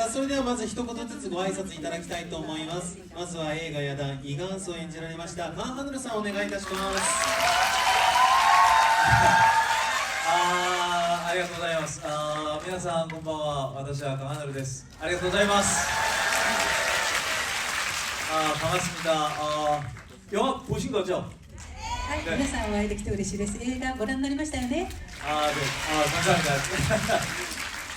さあそれではまず一言ずつご挨拶いただきたいと思います。まずは映画や団イ・ガンスを演じられましたカン・ハヌルさんお願いいたします。ありがとうございます。皆さんこんばんは。私はカン・ハヌルです。ありがとうございます。반갑습니다. 영화 보신 거죠? はい、皆さんお会いできて嬉しいです。映画ご覧になりましたよね。 네. 감사합니다.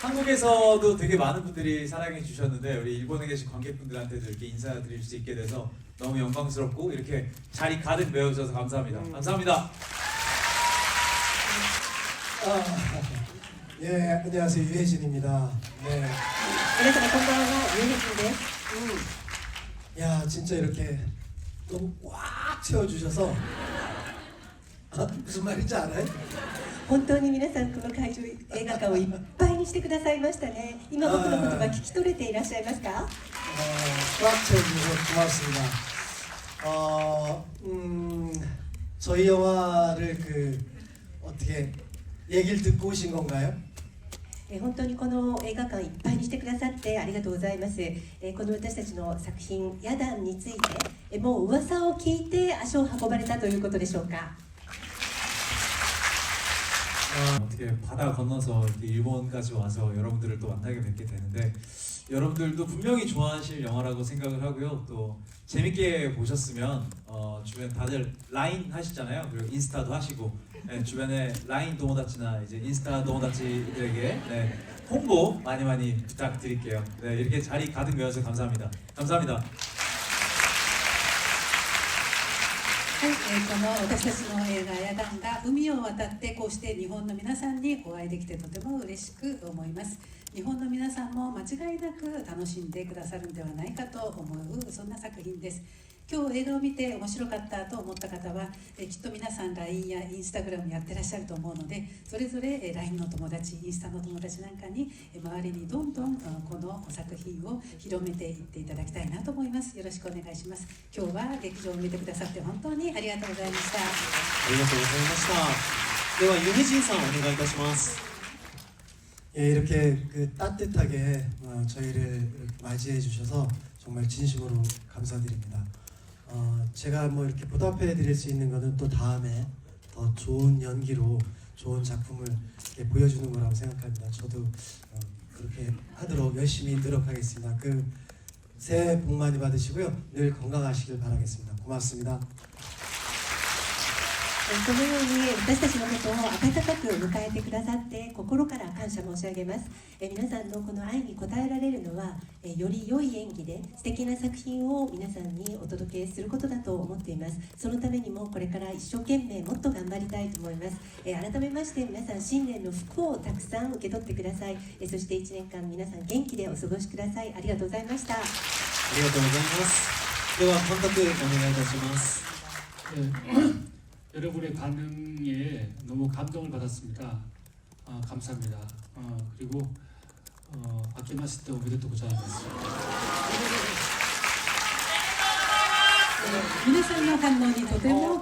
한국에서도 되게 많은 분들이 사랑해 주셨는데 우리 일본에 계신 관객분들한테도 이렇게 인사드릴 수 있게 돼서 너무 영광스럽고 이렇게 자리 가득 메워주셔서 감사합니다. 감사합니다. 예, 안녕하세요. 유해진입니다. 네. 皆様こんばんは、ゆうへじんです。 야, 진짜 이렇게 너무 꽉 채워주셔서 무슨 말인지 알아요? 本当に皆さんこの会場映画館をいっぱいにしてくださいましたね。今僕の言葉聞き取れていらっしゃいますか？ 꽉 채워주셔서 고맙습니다. 저희 영화를 어떻게 얘기를 듣고 오신 건가요? 本当にこの映画館いっぱいにしてくださってありがとうございます。この私たちの作品「ヤダン」についてもう噂を聞いて足を運ばれたということでしょうか？ 어떻게 바다 건너서 이렇게 일본까지 와서 여러분들을 또 만나게 뵙게 되는데 여러분들도 분명히 좋아하실 영화라고 생각을 하고요. 또 재밌게 보셨으면 주변 다들 라인 하시잖아요. 그리고 인스타도 하시고 네, 주변에 라인 도모다치나 이제 인스타 도모다치들에게 네, 홍보 많이 부탁드릴게요. 네, 이렇게 자리 가득 메워서 감사합니다. 감사합니다. はい、この私たちの映画「ヤダン」が海を渡ってこうして日本の皆さんにお会いできてとても嬉しく思います。日本の皆さんも間違いなく楽しんでくださるんではないかと思うそんな作品です。今日映画を見て面白かったと思った方はきっと皆さん LINE や Instagram やってらっしゃると思うのでそれぞれ LINE の友達、インスタの友達なんかに周りにどんどんこの作品を広めていっていただきたいなと思います。よろしくお願いします。今日は劇場を見てくださって本当にありがとうございました。ありがとうございました。ではユヘジンさんお願いいたします。 예, 이렇게 따뜻하게 저희를 맞이해 주셔서 정말 진심으로 감사드립니다. 제가 뭐 이렇게 보답해 드릴 수 있는 거는 또 다음에 더 좋은 연기로 좋은 작품을 이렇게 보여주는 거라고 생각합니다. 저도 그렇게 하도록 열심히 노력하겠습니다. 새해 복 많이 받으시고요. 늘 건강하시길 바라겠습니다. 고맙습니다. このように私たちのことを温かく迎えてくださって心から感謝申し上げます。皆さんのこの愛に応えられるのはより良い演技で素敵な作品を皆さんにお届けすることだと思っています。そのためにもこれから一生懸命もっと頑張りたいと思います。改めまして皆さん新年の福をたくさん受け取ってください。そして1年間皆さん元気でお過ごしください。ありがとうございました。ありがとうございます。では監督お願いいたします。 여러분의 반응에 너무 감동을 받았습니다. 감사합니다. 그리고 아케마시테 오메데토 고자이마스. 皆さんの反応にとても